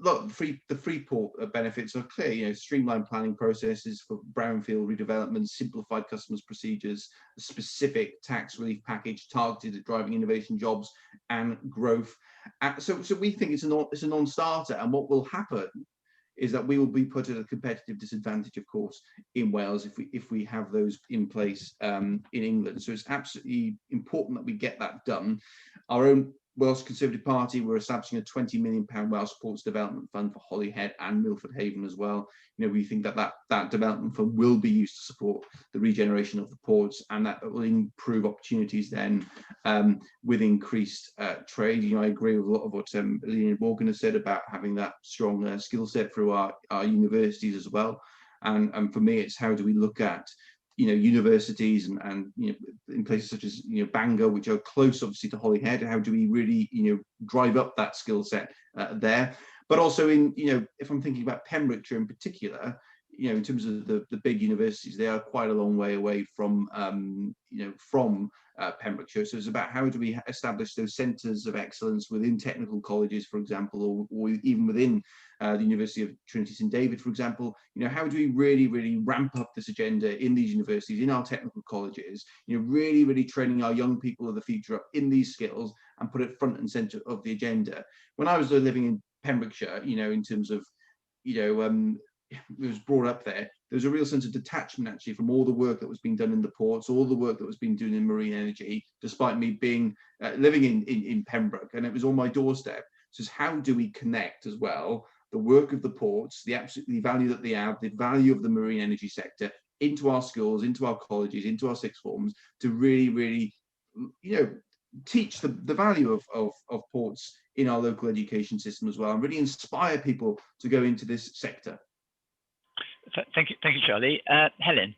look, the free port benefits are clear. Streamlined planning processes for brownfield redevelopment, simplified customs procedures, a specific tax relief package targeted at driving innovation, jobs, and growth. So we think it's a non-starter. And what will happen is that we will be put at a competitive disadvantage, of course, in Wales if we have those in place in England. So it's absolutely important that we get that done. Our own Welsh Conservative Party, we're establishing a £20 million Welsh Ports Development Fund for Holyhead and Milford Haven as well. We think that development fund will be used to support the regeneration of the ports, and that will improve opportunities then with increased trade. I agree with a lot of what Leonard Morgan has said about having that strong skill set through our universities as well. And for me, it's how do we look at universities and in places such as Bangor, which are close obviously to Holyhead. How do we really drive up that skill set there? But also in if I'm thinking about Pembrokeshire in particular, in terms of the big universities, they are quite a long way away from Pembrokeshire. So it's about how do we establish those centres of excellence within technical colleges, for example, or even within the University of Trinity St David, for example. How do we really ramp up this agenda in these universities, in our technical colleges, really training our young people of the future up in these skills and put it front and centre of the agenda. When I was living in Pembrokeshire, in terms of, it was brought up there was a real sense of detachment actually from all the work that was being done in the ports, all the work that was being done in marine energy, despite me being living in Pembroke, and it was on my doorstep. So how do we connect as well the work of the ports, the absolutely value that they have, the value of the marine energy sector into our schools, into our colleges, into our sixth forms, to really teach the value of ports in our local education system as well, and really inspire people to go into this sector. Thank you, Charlie. Helen.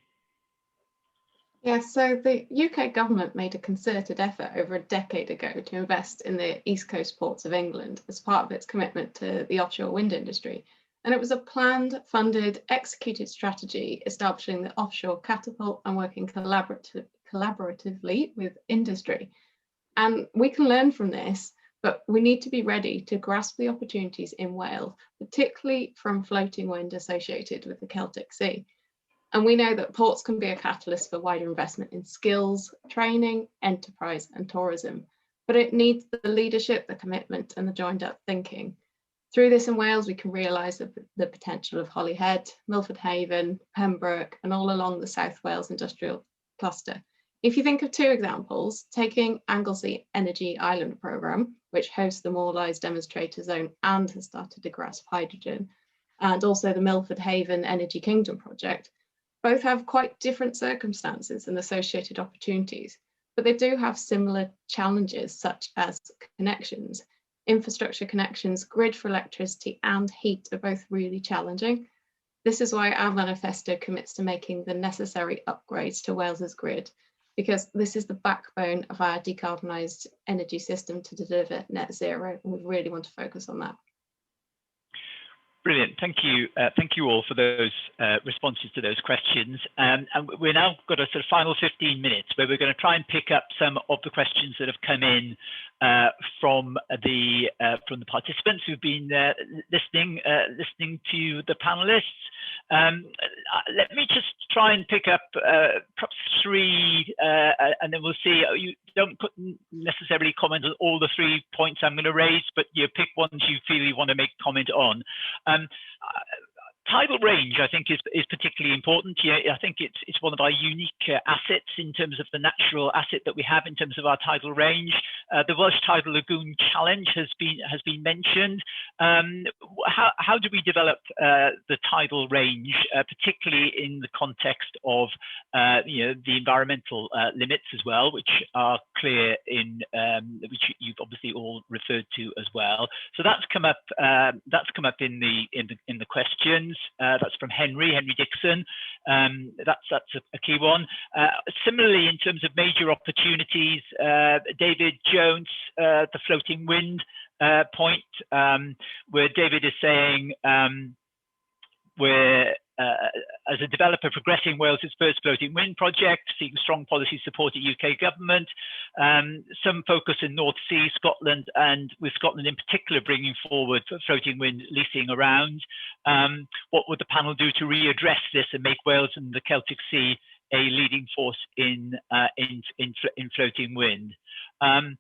Yeah, so the UK government made a concerted effort over a decade ago to invest in the East Coast ports of England as part of its commitment to the offshore wind industry. And it was a planned, funded, executed strategy establishing the offshore catapult and working collaboratively with industry. And we can learn from this, but we need to be ready to grasp the opportunities in Wales, particularly from floating wind associated with the Celtic Sea. And we know that ports can be a catalyst for wider investment in skills, training, enterprise, and tourism. But it needs the leadership, the commitment, and the joined up thinking. Through this in Wales, we can realise the potential of Holyhead, Milford Haven, Pembroke, and all along the South Wales industrial cluster. If you think of two examples, taking Anglesey Energy Island Programme, which hosts the Morley's demonstrator zone and has started to grasp hydrogen, and also the Milford Haven Energy Kingdom project, both have quite different circumstances and associated opportunities, but they do have similar challenges such as connections. Infrastructure connections, grid for electricity and heat are both really challenging. This is why our manifesto commits to making the necessary upgrades to Wales's grid, because this is the backbone of our decarbonised energy system to deliver net zero, and we really want to focus on that. Brilliant. Thank you. Thank you all for those responses to those questions. And we're now got a sort of final 15 minutes where we're going to try and pick up some of the questions that have come in from the participants who've been listening to the panelists. Let me just try and pick up perhaps three, and then we'll see. You don't necessarily comment on all the 3 points I'm going to raise, but you pick ones you feel you want to make comment on. Tidal range, I think, is particularly important. Yeah, I think it's one of our unique assets in terms of the natural asset that we have in terms of our tidal range. The Welsh Tidal Lagoon Challenge has been mentioned. How do we develop the tidal range, particularly in the context of the environmental limits as well, which are clear in which you've obviously all referred to as well. So that's come up. In the questions. That's from Henry Dixon. That's a key one. Similarly, in terms of major opportunities, David Jones, the floating wind point, where David is saying as a developer progressing Wales's first floating wind project, seeking strong policy support at UK government, some focus in North Sea, Scotland, and with Scotland in particular bringing forward floating wind leasing around. What would the panel do to readdress this and make Wales and the Celtic Sea a leading force in floating wind? And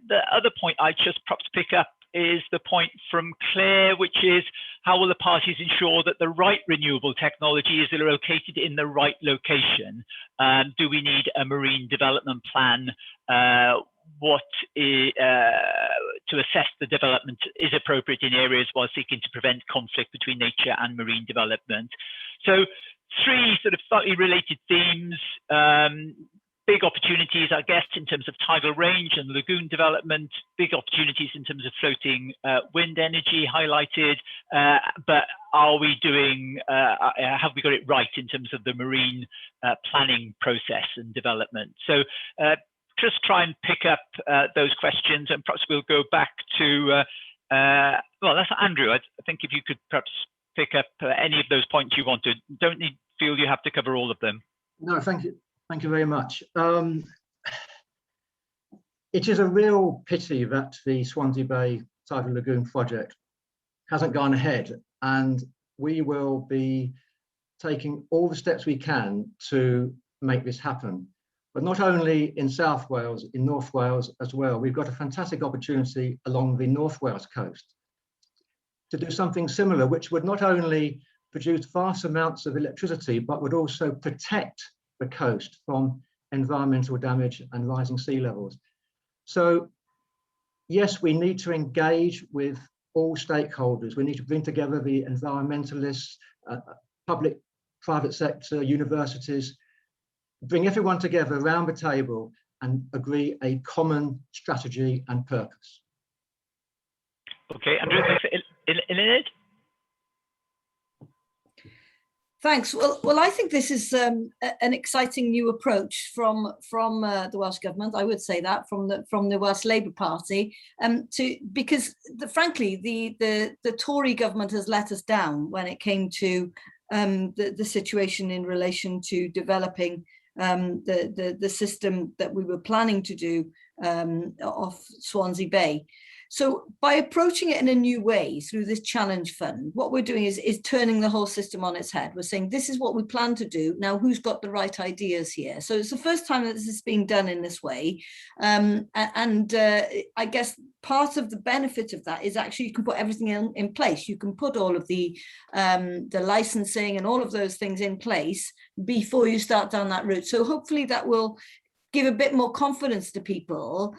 the other point I just perhaps pick up is the point from Claire, which is how will the parties ensure that the right renewable technology is located in the right location? Do we need a marine development plan? To assess the development is appropriate in areas while seeking to prevent conflict between nature and marine development. So 3 sort of slightly related themes. Big opportunities, I guess, in terms of tidal range and lagoon development, big opportunities in terms of floating wind energy highlighted, but are we doing, have we got it right in terms of the marine planning process and development? So just try and pick up those questions, and perhaps we'll go back to, well, that's Andrew. I think if you could perhaps pick up any of those points you wanted. Don't feel you have to cover all of them. No, thank you. Thank you very much. It is a real pity that the Swansea Bay Tidal Lagoon project hasn't gone ahead, and we will be taking all the steps we can to make this happen. But not only in South Wales, in North Wales as well. We've got a fantastic opportunity along the North Wales coast to do something similar, which would not only produce vast amounts of electricity, but would also protect the coast from environmental damage and rising sea levels. So yes, we need to engage with all stakeholders. We need to bring together the environmentalists, public, private sector, universities, bring everyone together around the table and agree a common strategy and purpose. Okay, Andrew, thanks. Senedd? Thanks. Well, I think this is an exciting new approach from the Welsh government. I would say that from the Welsh Labour Party, because frankly the Tory government has let us down when it came to the situation in relation to developing the system that we were planning to do off Swansea Bay. So by approaching it in a new way through this challenge fund, what we're doing is turning the whole system on its head. We're saying, this is what we plan to do. Now, who's got the right ideas here? So it's the first time that this is being done in this way. I guess part of the benefit of that is actually you can put everything in place. You can put all of the licensing and all of those things in place before you start down that route. So hopefully that will give a bit more confidence to people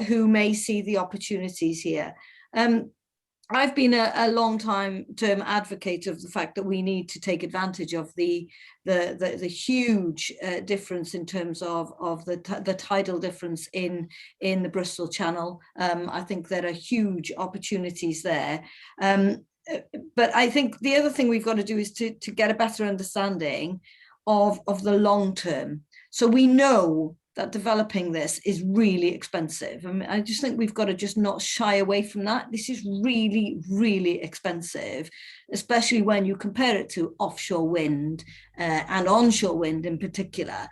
who may see the opportunities here. I've been a long-term advocate of the fact that we need to take advantage of the huge difference in terms of the tidal difference in the Bristol Channel. I think there are huge opportunities there. But I think the other thing we've got to do is to get a better understanding of the long term. So we know that developing this is really expensive. I mean, I just think we've got to just not shy away from that. This is really, really expensive, especially when you compare it to offshore wind and onshore wind in particular.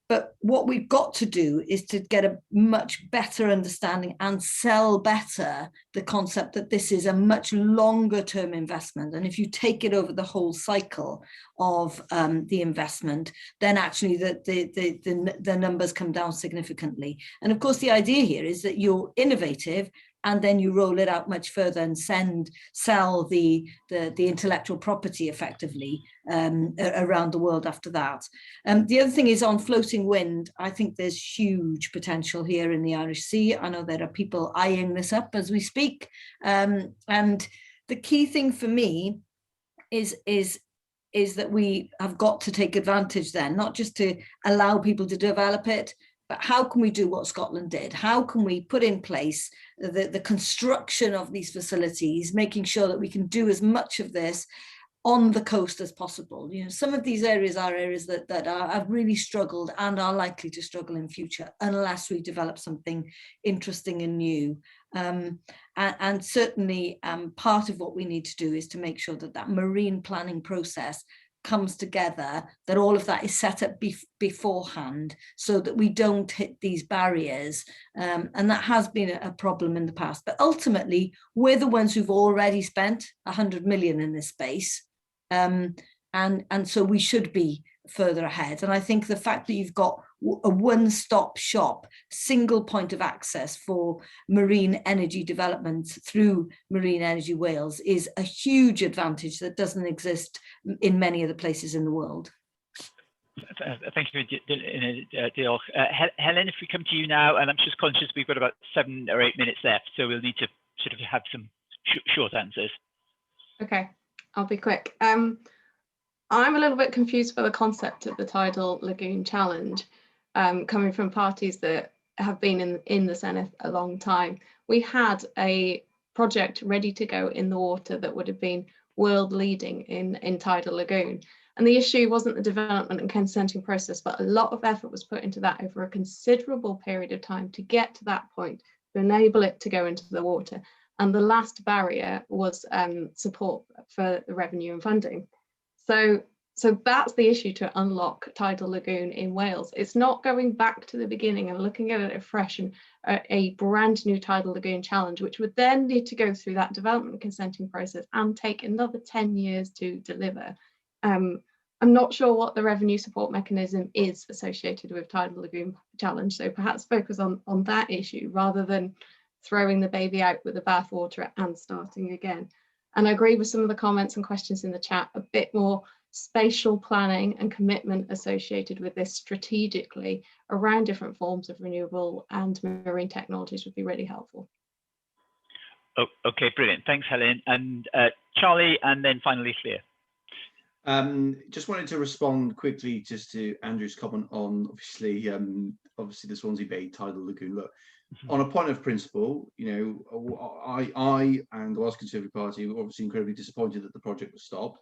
But what we've got to do is to get a much better understanding and sell better the concept that this is a much longer term investment. And if you take it over the whole cycle of the investment, then actually the numbers come down significantly. And of course, the idea here is that you're innovative and then you roll it out much further and sell the intellectual property effectively around the world after that. The other thing is on floating wind. I think there's huge potential here in the Irish Sea. I know there are people eyeing this up as we speak. And the key thing for me is that we have got to take advantage then, not just to allow people to develop it, but how can we do what Scotland did? How can we put in place the construction of these facilities, making sure that we can do as much of this on the coast as possible? You know, some of these areas are areas that have really struggled and are likely to struggle in future unless we develop something interesting and new. And certainly part of what we need to do is to make sure that marine planning process comes together, that all of that is set up beforehand so that we don't hit these barriers. And that has been a problem in the past. But ultimately, we're the ones who've already spent 100 million in this space. And so we should be further ahead. And I think the fact that you've got a one-stop shop, single point of access for marine energy development through Marine Energy Wales is a huge advantage that doesn't exist in many other places in the world. Thank you, Diolch. Helen, if we come to you now, and I'm just conscious we've got about 7 or 8 minutes left, so we'll need to sort of have some short answers. Okay, I'll be quick. I'm a little bit confused by the concept of the Tidal Lagoon Challenge, coming from parties that have been in the Senedd a long time. We had a project ready to go in the water that would have been world leading in Tidal Lagoon. And the issue wasn't the development and consenting process, but a lot of effort was put into that over a considerable period of time to get to that point, to enable it to go into the water. And the last barrier was support for the revenue and funding. So that's the issue to unlock Tidal Lagoon in Wales. It's not going back to the beginning and looking at it afresh and a brand new Tidal Lagoon Challenge, which would then need to go through that development and consenting process and take another 10 years to deliver. I'm not sure what the revenue support mechanism is associated with Tidal Lagoon Challenge, so perhaps focus on that issue rather than throwing the baby out with the bathwater and starting again. And I agree with some of the comments and questions in the chat, a bit more spatial planning and commitment associated with this strategically around different forms of renewable and marine technologies would be really helpful. Oh, okay, brilliant. Thanks, Helen. And Charlie, and then finally Claire. Just wanted to respond quickly just to Andrew's comment on obviously the Swansea Bay Tidal Lagoon. Look, on a point of principle, you know, I and the Welsh Conservative Party were obviously incredibly disappointed that the project was stopped.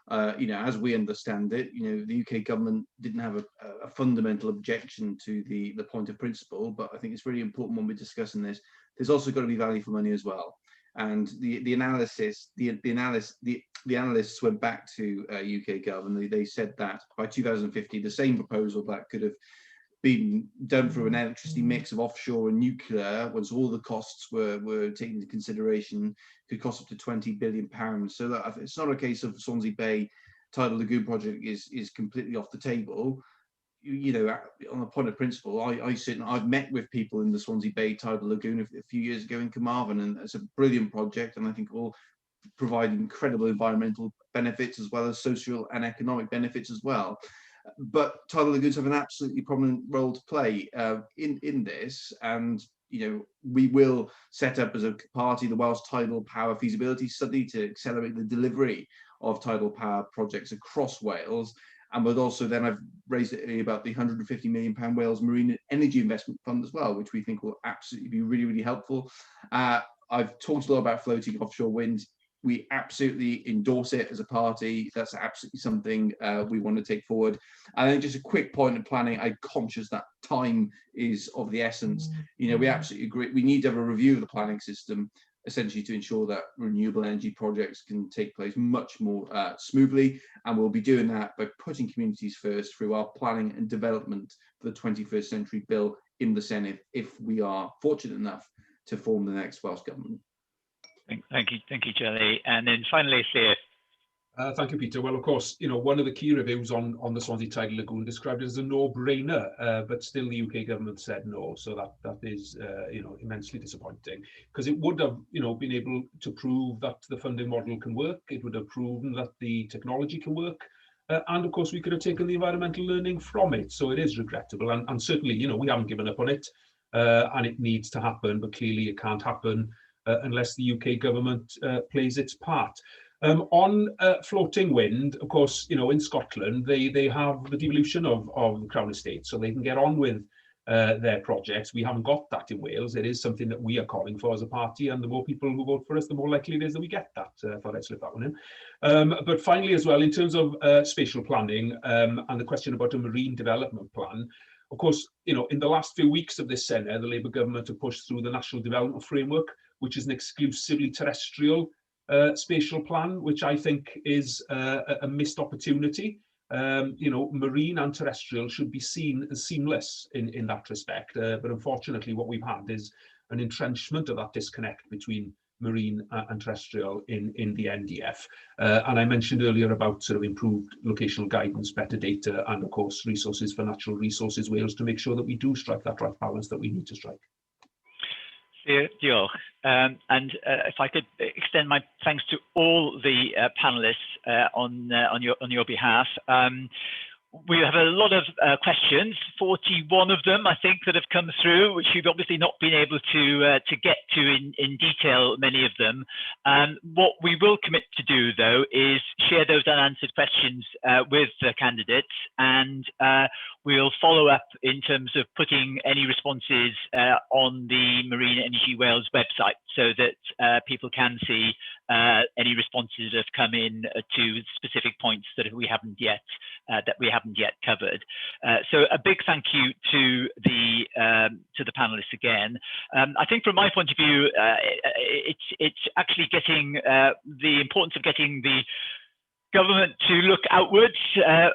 as we understand it, the UK government didn't have a fundamental objection to the point of principle, but I think it's really important when we're discussing this. There's also got to be value for money as well. And the analysts went back to UK government. They said that by 2050, the same proposal that could have been done through an electricity mix of offshore and nuclear, once all the costs were taken into consideration, could cost up to £20 billion. So that it's not a case of Swansea Bay tidal lagoon project is completely off the table. On a point of principle, I've met with people in the Swansea Bay tidal lagoon a few years ago in Carmarthen, and it's a brilliant project, and I think will provide incredible environmental benefits as well as social and economic benefits as well. But tidal lagoons have an absolutely prominent role to play in this, and we will set up as a party the Welsh Tidal Power Feasibility Study to accelerate the delivery of tidal power projects across Wales. And we'll also then, I've raised it about the £150 million Wales Marine Energy Investment Fund as well, which we think will absolutely be really, really helpful. I've talked a lot about floating offshore wind. We absolutely endorse it as a party. That's absolutely something we want to take forward. And then just a quick point of planning, I'm conscious that time is of the essence. We absolutely agree. We need to have a review of the planning system, essentially to ensure that renewable energy projects can take place much more smoothly. And we'll be doing that by putting communities first through our planning and development for the 21st Century Bill in the Senedd, if we are fortunate enough to form the next Welsh Government. Thank you, Jelly. And then finally, Llyr. Thank you, Peter. Well, of course, one of the key reviews on the Swansea Tidal Lagoon described it as a no-brainer, but still the UK government said no. So that is, immensely disappointing, because it would have, been able to prove that the funding model can work. It would have proven that the technology can work. And of course, we could have taken the environmental learning from it. So it is regrettable. And certainly, we haven't given up on it, and it needs to happen, but clearly it can't happen unless the UK government plays its part. On floating wind, of course, in Scotland, they have the devolution of the Crown Estate, so they can get on with their projects. We haven't got that in Wales. It is something that we are calling for as a party, and the more people who vote for us, the more likely it is that we get that. Thought I'd slip that one in. But finally, as well, in terms of spatial planning and the question about a marine development plan, of course, in the last few weeks of this Senedd, the Labour government have pushed through the National Development Framework, which is an exclusively terrestrial spatial plan, which I think is a missed opportunity. Marine and terrestrial should be seen as seamless in that respect. But unfortunately, what we've had is an entrenchment of that disconnect between marine and terrestrial in the NDF. And I mentioned earlier about sort of improved locational guidance, better data, and of course, resources for natural resources Wales to make sure that we do strike that right balance that we need to strike. Diolch. And if I could extend my thanks to all the panelists on your behalf. We have a lot of questions, 41 of them, I think, that have come through, which you've obviously not been able to get to in detail, many of them. What we will commit to do, though, is share those unanswered questions with the candidates, and we'll follow up in terms of putting any responses on the Marine Energy Wales website, so that people can see any responses that have come in to specific points that we haven't yet covered. So a big thank you to the panelists again. I think from my point of view, it's actually getting the importance of getting the government to look outwards to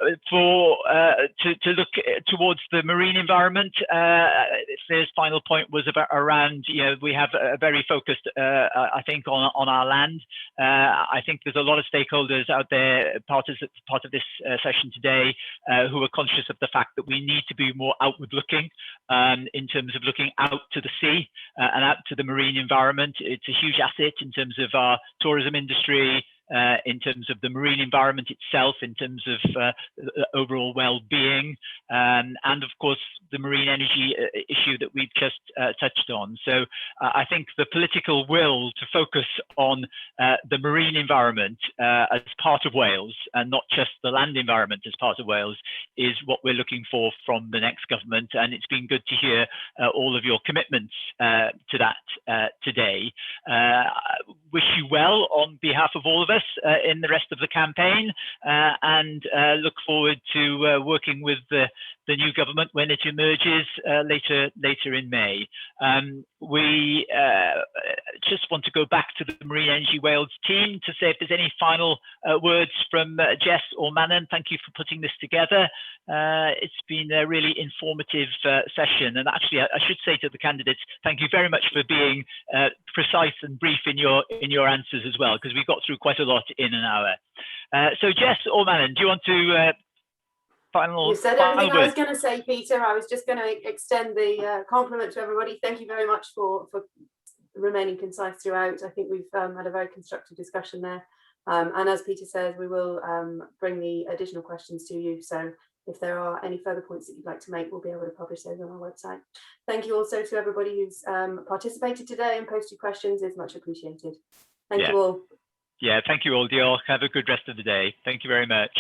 look towards the marine environment. This final point was around, we have a very focused, I think, on our land. I think there's a lot of stakeholders out there, part of this session today, who are conscious of the fact that we need to be more outward looking in terms of looking out to the sea and out to the marine environment. It's a huge asset in terms of our tourism industry, in terms of the marine environment itself, in terms of overall well-being, and of course the marine energy issue that we've just touched on. So I think the political will to focus on the marine environment as part of Wales, and not just the land environment as part of Wales, is what we're looking for from the next government. And it's been good to hear all of your commitments to that today. Wish you well on behalf of all of us. us in the rest of the campaign, and look forward to working with the new government when it emerges later in May. We just want to go back to the Marine Energy Wales team to say if there's any final words from Jess or Manon. Thank you for putting this together. It's been a really informative session, and actually I should say to the candidates, thank you very much for being precise and brief in your answers as well, because we got through quite a lot in an hour. So Jess or Manon, do you want to You said everything I was going to say, Peter. I was just going to extend the compliment to everybody. Thank you very much for remaining concise throughout. I think we've had a very constructive discussion there. And as Peter says, we will bring the additional questions to you. So if there are any further points that you'd like to make, we'll be able to publish those on our website. Thank you also to everybody who's participated today and posted questions. It's much appreciated. Thank you all. Yeah, thank you all, Diolch. Have a good rest of the day. Thank you very much.